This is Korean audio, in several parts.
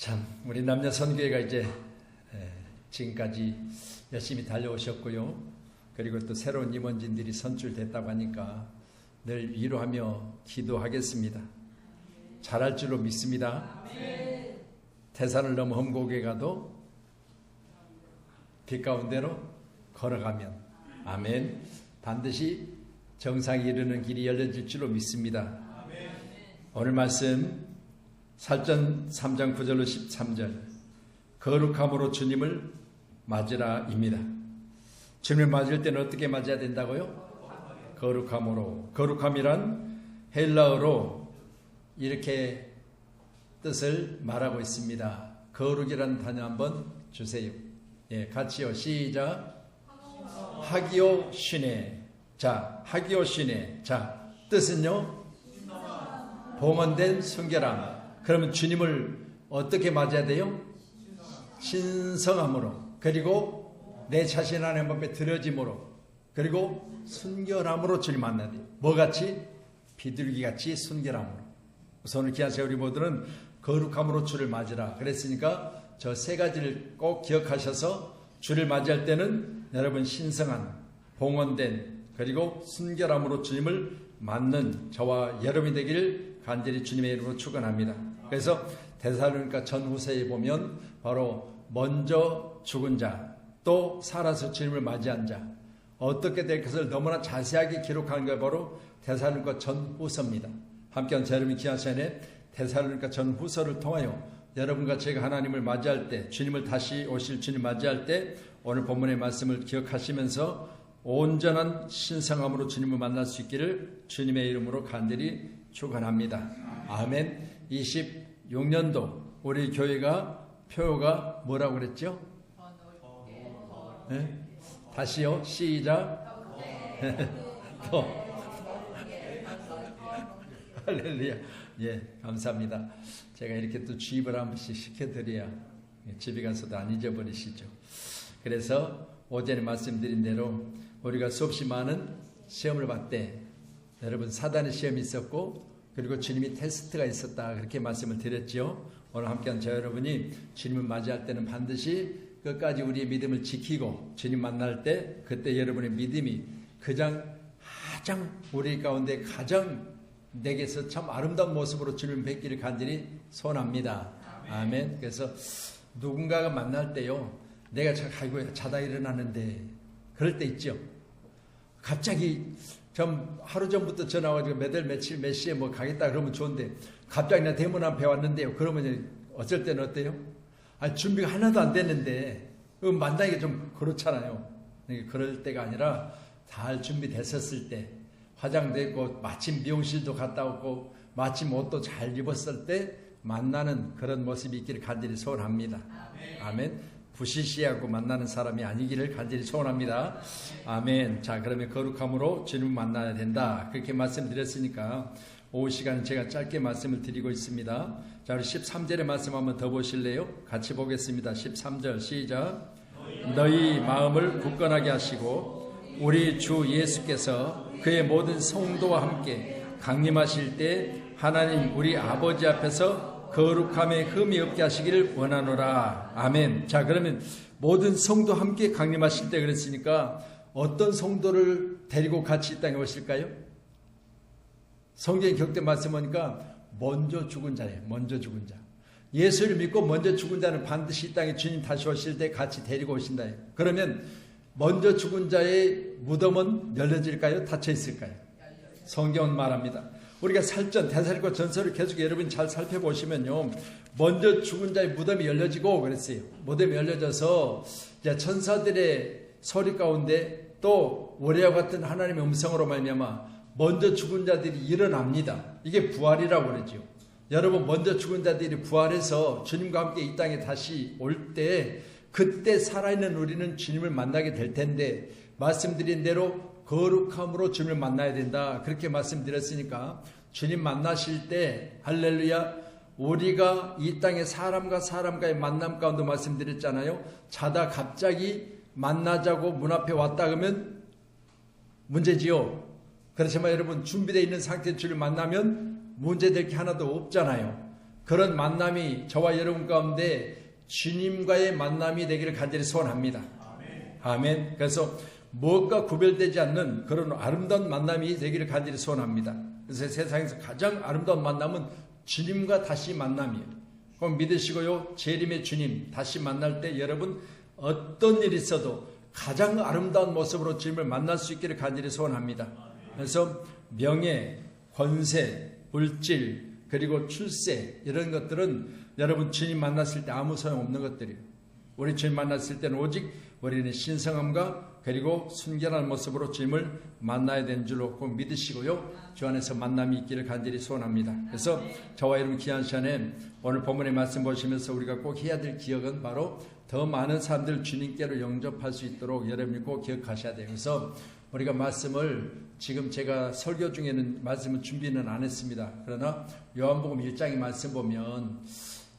참 우리 남녀 선교회가 이제 지금까지 열심히 달려오셨고요. 그리고 또 새로운 임원진들이 선출됐다고 하니까 늘 위로하며 기도하겠습니다. 잘할 줄로 믿습니다. 태산을 넘어 험곡에 가도 빛 가운데로 걸어가면 아멘. 반드시 정상에 이르는 길이 열려질 줄로 믿습니다. 오늘 말씀 살전 3장 9절로 13절 거룩함으로 주님을 맞으라입니다. 주님을 맞을 때는 어떻게 맞아야 된다고요? 거룩함으로. 거룩함이란 헬라어로 이렇게 뜻을 말하고 있습니다. 거룩이라는 단어 한번 주세요. 예, 같이요. 시작. 하기오 시네. 자, 하기오 시네. 자, 뜻은요? 봉헌된 순결함. 그러면 주님을 어떻게 맞아야 돼요? 신성함으로. 그리고 내 자신 안에 법에 들여짐으로. 그리고 순결함으로 주님 만나야 돼요. 뭐같이? 비둘기같이 순결함으로. 그래서 오늘 귀한 우리 모두는 거룩함으로 주를 맞으라 그랬으니까 저 세 가지를 꼭 기억하셔서 주를 맞이할 때는 여러분 신성한, 봉헌된, 그리고 순결함으로 주님을 맞는 저와 여러분이 되기를 간절히 주님의 이름으로 축원합니다. 그래서 데살로니가 전후서에 보면 바로 먼저 죽은 자, 또 살아서 주님을 맞이한 자, 어떻게 될 것을 너무나 자세하게 기록한 게 바로 데살로니가 전후서입니다. 함께한 여러분이 귀한 시간에 데살로니가 전후서를 통하여 여러분과 제가 하나님을 맞이할 때, 주님을 다시 오실 주님 맞이할 때 오늘 본문의 말씀을 기억하시면서 온전한 신성함으로 주님을 만날 수 있기를 주님의 이름으로 간절히 축원합니다. 아멘. 26년도 우리 교회가 표가 뭐라고 그랬죠? 네? 다시요. 시작. 더. 할렐루야. 예, 감사합니다. 제가 이렇게 또 주입을 한 번씩 시켜드려야 집에 가서도 안 잊어버리시죠. 그래서 오전에 말씀드린 대로 우리가 수없이 많은 시험을 봤대. 여러분 사단의 시험이 있었고 그리고 주님이 테스트가 있었다 그렇게 말씀을 드렸죠. 오늘 함께한 저 여러분이 주님을 맞이할 때는 반드시 끝까지 우리의 믿음을 지키고 주님 만날 때 그때 여러분의 믿음이 가장 우리 가운데 가장 내게서 참 아름다운 모습으로 주님을 뵙기를 간절히 소원합니다. 아멘. 그래서 누군가가 만날 때요, 내가 아이고 자다 일어나는데 그럴 때 있죠. 갑자기 좀 하루 전부터 전화 와가지고 며칠 몇 시에 뭐 가겠다 그러면 좋은데 갑자기 나 대문 앞에 왔는데요. 그러면 어쩔 때는 어때요? 준비가 하나도 안 됐는데 만나기가 좀 그렇잖아요. 그럴 때가 아니라 잘 준비됐었을 때, 화장됐고 마침 미용실도 갔다 왔고 마침 옷도 잘 입었을 때 만나는 그런 모습이 있기를 간절히 소원합니다. 아멘. 부시시하고 만나는 사람이 아니기를 간절히 소원합니다. 아멘. 자, 그러면 거룩함으로 주님을 만나야 된다. 그렇게 말씀드렸으니까 오후 시간은 제가 짧게 말씀을 드리고 있습니다. 자, 우리 13절의 말씀 한번 더 보실래요? 같이 보겠습니다. 13절 시작. 너희 마음을 굳건하게 하시고 우리 주 예수께서 그의 모든 성도와 함께 강림하실 때 하나님 우리 아버지 앞에서 거룩함에 흠이 없게 하시기를 원하노라. 아멘. 자, 그러면 모든 성도 함께 강림하실 때 그랬으니까 어떤 성도를 데리고 같이 이 땅에 오실까요? 성경에 격대 말씀하니까 먼저 죽은 자예요. 먼저 죽은 자. 예수를 믿고 먼저 죽은 자는 반드시 이 땅에 주님 다시 오실 때 같이 데리고 오신다. 그러면 먼저 죽은 자의 무덤은 열려질까요? 닫혀 있을까요? 성경은 말합니다. 우리가 대살과 전설을 계속 여러분 잘 살펴보시면요, 먼저 죽은 자의 무덤이 열려지고 그랬어요. 무덤이 열려져서 이제 천사들의 소리 가운데 또 우리와 같은 하나님의 음성으로 말미암아 먼저 죽은 자들이 일어납니다. 이게 부활이라고 그러죠. 여러분 먼저 죽은 자들이 부활해서 주님과 함께 이 땅에 다시 올 때 그때 살아있는 우리는 주님을 만나게 될 텐데 말씀드린 대로 거룩함으로 주님을 만나야 된다. 그렇게 말씀드렸으니까 주님 만나실 때 할렐루야 우리가 이 땅에 사람과 사람과의 만남 가운데 말씀드렸잖아요. 자다 갑자기 만나자고 문 앞에 왔다 그러면 문제지요. 그렇지만 여러분 준비되어 있는 상태의 주를 만나면 문제될 게 하나도 없잖아요. 그런 만남이 저와 여러분 가운데 주님과의 만남이 되기를 간절히 소원합니다. 아멘. 그래서 무엇과 구별되지 않는 그런 아름다운 만남이 되기를 간절히 소원합니다. 그래서 세상에서 가장 아름다운 만남은 주님과 다시 만남이에요. 그럼 믿으시고요, 재림의 주님 다시 만날 때 여러분 어떤 일이 있어도 가장 아름다운 모습으로 주님을 만날 수 있기를 간절히 소원합니다. 그래서 명예, 권세, 물질, 그리고 출세 이런 것들은 여러분 주님 만났을 때 아무 소용없는 것들이에요. 우리 주님 만났을 때는 오직 우리는 신성함과 그리고 순결한 모습으로 주님을 만나야 되는 줄로 꼭 믿으시고요, 주 안에서 만남이 있기를 간절히 소원합니다. 그래서 저와 여러분 귀한 시간에 오늘 본문의 말씀 보시면서 우리가 꼭 해야 될 기억은 바로 더 많은 사람들 주님께로 영접할 수 있도록 여러분이 꼭 기억하셔야 돼요. 그래서 우리가 말씀을 지금 제가 설교 중에는 말씀을 준비는 안 했습니다. 그러나 요한복음 1장의 말씀 보면,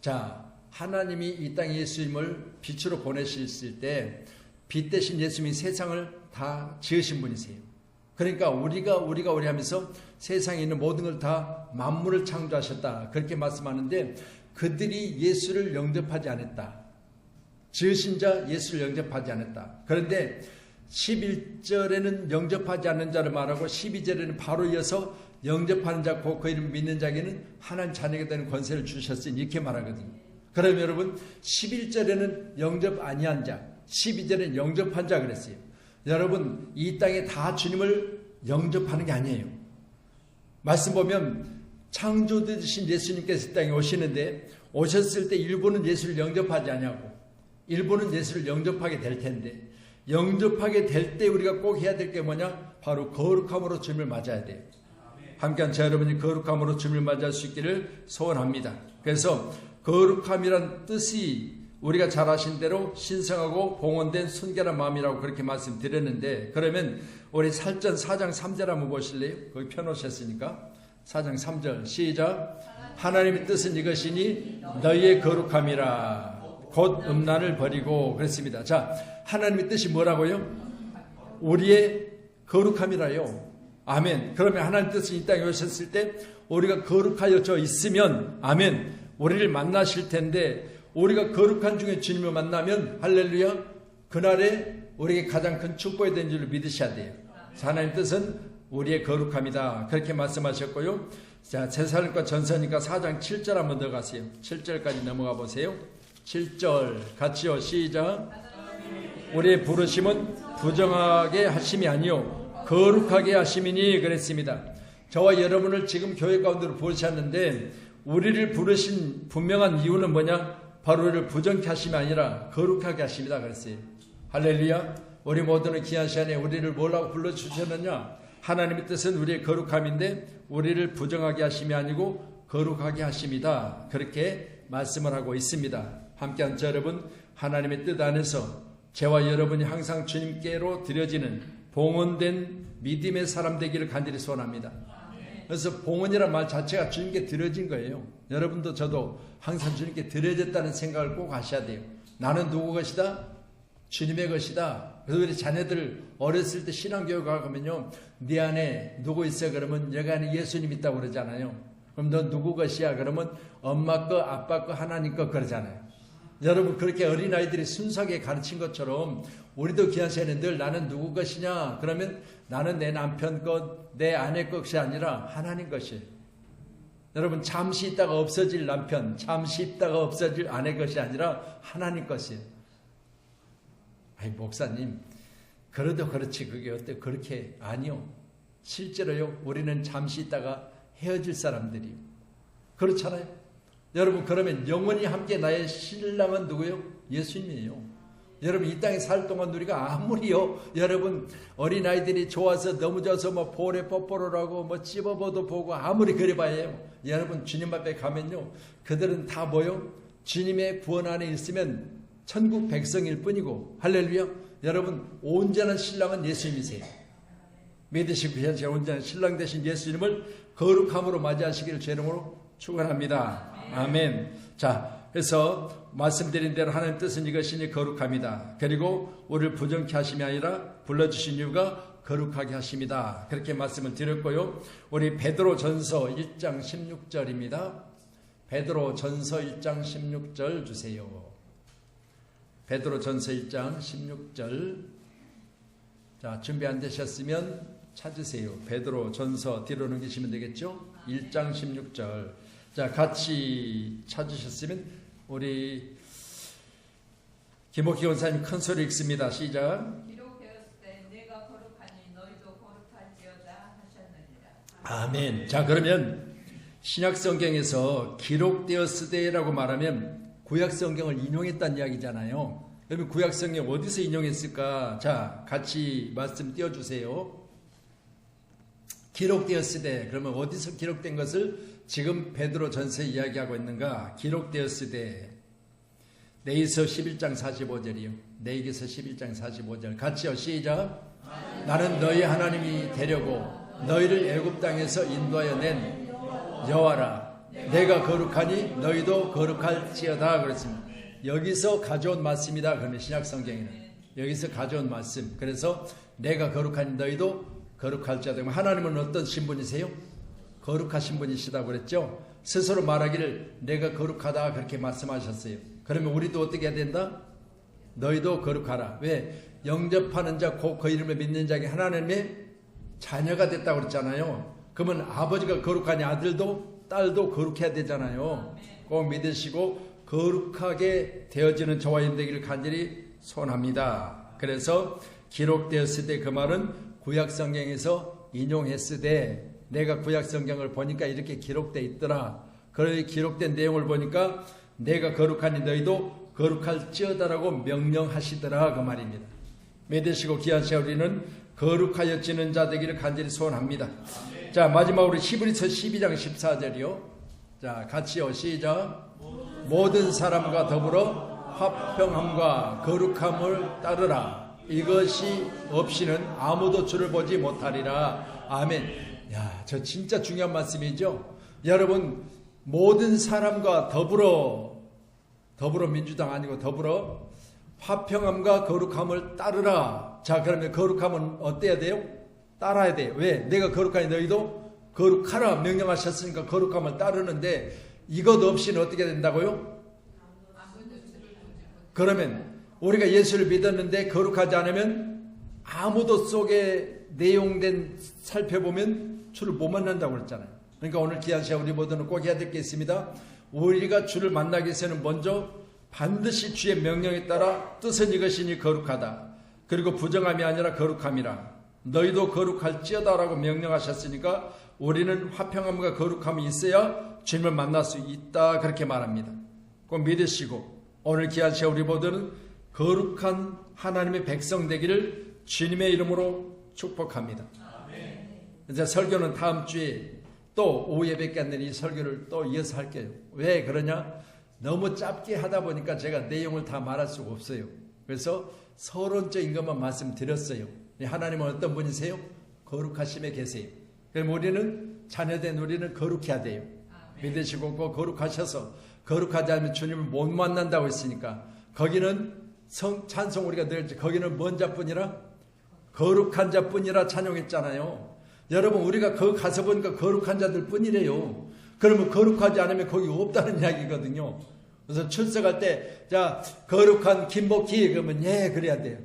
자, 하나님이 이 땅에 예수님을 빛으로 보내셨을 때 빛 대신 예수님이 세상을 다 지으신 분이세요. 그러니까 우리가 하면서 세상에 있는 모든 걸 다 만물을 창조하셨다, 그렇게 말씀하는데, 그들이 예수를 영접하지 않았다. 지으신 자 예수를 영접하지 않았다. 그런데 11절에는 영접하지 않는 자를 말하고 12절에는 바로 이어서 영접하는 자, 곧 그 이름 믿는 자에게는 하나님 자녀가 되는 권세를 주셨으니 이렇게 말하거든요. 그럼 여러분 11절에는 영접 아니한 자, 12절에는 영접한 자 그랬어요. 여러분 이 땅에 다 주님을 영접하는 게 아니에요. 말씀 보면 창조되신 예수님께서 이 땅에 오시는데, 오셨을 때 일부는 예수를 영접하지 않냐고, 일부는 예수를 영접하게 될 텐데, 영접하게 될 때 우리가 꼭 해야 될 게 뭐냐? 바로 거룩함으로 주님을 맞아야 돼요. 함께한 저 여러분이 거룩함으로 주님을 맞이할 수 있기를 소원합니다. 그래서 거룩함이란 뜻이 우리가 잘 아신 대로 신성하고 봉헌된 순결한 마음이라고 그렇게 말씀드렸는데, 그러면 우리 살전 4장 3절 한번 보실래요? 거기 펴놓으셨으니까 4장 3절 시작. 하나님의 뜻은 이것이니 너희의 거룩함이라 곧 음란을 버리고 그랬습니다. 자, 하나님의 뜻이 뭐라고요? 우리의 거룩함이라요. 아멘. 그러면 하나님의 뜻이 이 땅에 오셨을 때 우리가 거룩하여져 있으면, 아멘, 우리를 만나실 텐데, 우리가 거룩한 중에 주님을 만나면 할렐루야, 그날에 우리에게 가장 큰 축복이 된 줄을 믿으셔야 돼요. 하나님의 뜻은 우리의 거룩함이다, 그렇게 말씀하셨고요. 자, 제사장과 전서니까 4장 7절 한번 더 가세요. 7절까지 넘어가 보세요. 7절 같이요, 시작. 우리의 부르심은 부정하게 하심이 아니요 거룩하게 하심이니 그랬습니다. 저와 여러분을 지금 교회 가운데로 부르셨는데, 우리를 부르신 분명한 이유는 뭐냐? 바로 우리를 부정케 하심이 아니라 거룩하게 하심이다 그랬어요. 할렐루야. 우리 모두는 귀한 시간에 우리를 뭐라고 불러주셨느냐? 하나님의 뜻은 우리의 거룩함인데 우리를 부정하게 하심이 아니고 거룩하게 하심이다, 그렇게 말씀을 하고 있습니다. 함께한 저 여러분, 하나님의 뜻 안에서 저와 여러분이 항상 주님께로 드려지는 봉헌된 믿음의 사람 되기를 간절히 소원합니다. 그래서 봉헌이라는 말 자체가 주님께 드려진 거예요. 여러분도 저도 항상 주님께 드려졌다는 생각을 꼭 하셔야 돼요. 나는 누구 것이다? 주님의 것이다. 그래서 우리 자녀들 어렸을 때 신앙교육 가면요, 네 안에 누구 있어? 그러면 여기 안에 예수님 있다고 그러잖아요. 그럼 너 누구 것이야? 그러면 엄마 거, 아빠 거, 하나님 거 그러잖아요. 여러분 그렇게 어린아이들이 순수하게 가르친 것처럼 우리도 귀한 시간에 늘 나는 누구 것이냐? 그러면 나는 내 남편 것, 내 아내 것이 아니라 하나님 것이에요. 여러분 잠시 있다가 없어질 남편, 잠시 있다가 없어질 아내 것이 아니라 하나님 것이에요. 아이 목사님, 그래도 그렇지 그게 어때? 그렇게 아니요. 실제로요, 우리는 잠시 있다가 헤어질 사람들이요. 그렇잖아요. 여러분 그러면 영원히 함께 나의 신랑은 누구예요? 예수님이에요. 여러분 이 땅에 살 동안 우리가 아무리요, 여러분 어린아이들이 좋아서 너무 좋아서 뭐 볼에 뽀뽀를 하고 뭐 찝어봐도 보고 아무리 그래봐야 여러분 주님 앞에 가면요, 그들은 다 뭐요? 주님의 구원 안에 있으면 천국 백성일 뿐이고, 할렐루야. 여러분 온전한 신랑은 예수님이세요. 믿으시고 현재 온전한 신랑 되신 예수님을 거룩함으로 맞이하시기를 제 이름으로 축원합니다. 아멘. 자, 그래서 말씀드린 대로 하나님 뜻은 이것이니 거룩함이다. 그리고 우리를 부정케 하심이 아니라 불러주신 이유가 거룩하게 하심이다, 그렇게 말씀을 드렸고요. 우리 베드로전서 1장 16절입니다. 베드로 전서 1장 16절 주세요. 베드로 전서 1장 16절. 자, 준비 안 되셨으면 찾으세요. 베드로 전서 뒤로 넘기시면 되겠죠? 1장 16절. 자, 같이 찾으셨으면 우리 김옥희 원사님 큰 소리 읽습니다. 시작. 기록되었을 때 내가 거룩하니 너희도 거룩할지어다 하셨느니라. 아멘. 자, 그러면 신약성경에서 기록되었을 때라고 말하면 구약성경을 인용했다는 이야기잖아요. 그러면 구약성경 어디서 인용했을까? 자, 같이 말씀 띄워주세요. 기록되었을 때, 그러면 어디서 기록된 것을 지금 베드로 전서에 이야기하고 있는가? 기록되었을 때, 네이서 11장 45절이요. 네이서 11장 45절. 같이요. 시작. 나는 너희 하나님이 되려고 너희를 애굽 땅에서 인도하여 낸 여호와라. 내가 거룩하니 너희도 거룩할지어다. 그랬습니다. 여기서 가져온 말씀이다. 그러면 신약성경에는 여기서 가져온 말씀. 그래서 내가 거룩하니 너희도 거룩할지어다. 하나님은 어떤 신분이세요? 거룩하신 분이시다고 그랬죠. 스스로 말하기를 내가 거룩하다 그렇게 말씀하셨어요. 그러면 우리도 어떻게 해야 된다? 너희도 거룩하라. 왜? 영접하는 자 곧 그 이름을 믿는 자에게 하나님의 자녀가 됐다고 그랬잖아요. 그러면 아버지가 거룩하니 아들도 딸도 거룩해야 되잖아요. 꼭 믿으시고 거룩하게 되어지는 저와 여러분 되기를 간절히 소원합니다. 그래서 기록되었을 때 그 말은 구약성경에서 인용했을 때 내가 구약성경을 보니까 이렇게 기록되어 있더라. 그렇게 기록된 내용을 보니까 내가 거룩하니 너희도 거룩할지어다라고 명령하시더라 그 말입니다. 믿으시고 귀한 시간 우리는 거룩하여지는 자 되기를 간절히 소원합니다. 자, 마지막으로 히브리서 12장 14절이요. 자, 같이요. 시작. 모든 사람과 더불어 화평함과 거룩함을 따르라. 이것이 없이는 아무도 주를 보지 못하리라. 아멘. 야, 저 진짜 중요한 말씀이죠. 여러분, 모든 사람과 더불어 민주당 아니고 더불어 화평함과 거룩함을 따르라. 자, 그러면 거룩함은 어때야 돼요? 따라야 돼요. 왜? 내가 거룩하니 너희도 거룩하라 명령하셨으니까 거룩함을 따르는데 이것 없이는 어떻게 된다고요? 그러면 우리가 예수를 믿었는데 거룩하지 않으면 아무도 속에 내용된 살펴보면 주를 못 만난다고 그랬잖아요. 그러니까 오늘 귀한 시간 우리 모두는 꼭 해야 될 게 있습니다. 우리가 주를 만나기 위해서는 먼저 반드시 주의 명령에 따라 뜻은 이것이니 거룩하다. 그리고 부정함이 아니라 거룩함이라. 너희도 거룩할지어다라고 명령하셨으니까 우리는 화평함과 거룩함이 있어야 주님을 만날 수 있다 그렇게 말합니다. 꼭 믿으시고 오늘 귀한 시간 우리 모두는 거룩한 하나님의 백성 되기를 주님의 이름으로 축복합니다. 이제 설교는 다음 주에 또 오후 예배께 안 되는 이 설교를 또 이어서 할게요. 왜 그러냐? 너무 짧게 하다 보니까 제가 내용을 다 말할 수가 없어요. 그래서 서론적인 것만 말씀드렸어요. 하나님은 어떤 분이세요? 거룩하심에 계세요. 그럼 우리는 자녀된 우리는 거룩해야 돼요. 믿으시고 꼭 거룩하셔서 거룩하지 않으면 주님을 못 만난다고 했으니까 거기는 찬송 우리가 늘 거기는 뭔 자뿐이라? 거룩한 자뿐이라 찬양했잖아요. 여러분 우리가 거기 가서 보니까 거룩한 자들 뿐이래요. 그러면 거룩하지 않으면 거기 없다는 이야기거든요. 그래서 출석할 때 자 거룩한 김복희 그러면 예 그래야 돼요.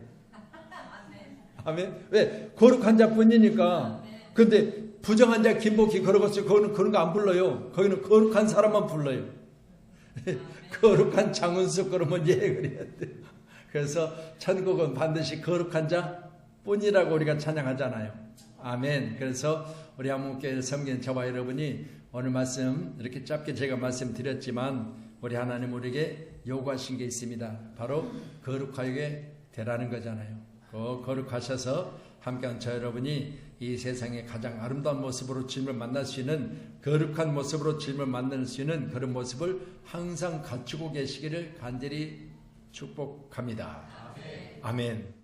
아멘. 왜? 거룩한 자뿐이니까. 근데 부정한 자 김복희 그러고서 거기는 그런 거 안 불러요. 거기는 거룩한 사람만 불러요. 거룩한 장은숙 그러면 예 그래야 돼요. 그래서 천국은 반드시 거룩한 자 뿐이라고 우리가 찬양하잖아요. 아멘. 그래서 우리 한국교회를 섬기는 저와 여러분이 오늘 말씀 이렇게 짧게 제가 말씀드렸지만 우리 하나님 우리에게 요구하신 게 있습니다. 바로 거룩하게 되라는 거잖아요. 거룩하셔서 함께한 저 여러분이 이 세상의 가장 아름다운 모습으로 주님을 만날 수 있는 거룩한 모습으로 주님을 만날 수 있는 그런 모습을 항상 갖추고 계시기를 간절히 축복합니다. 아멘.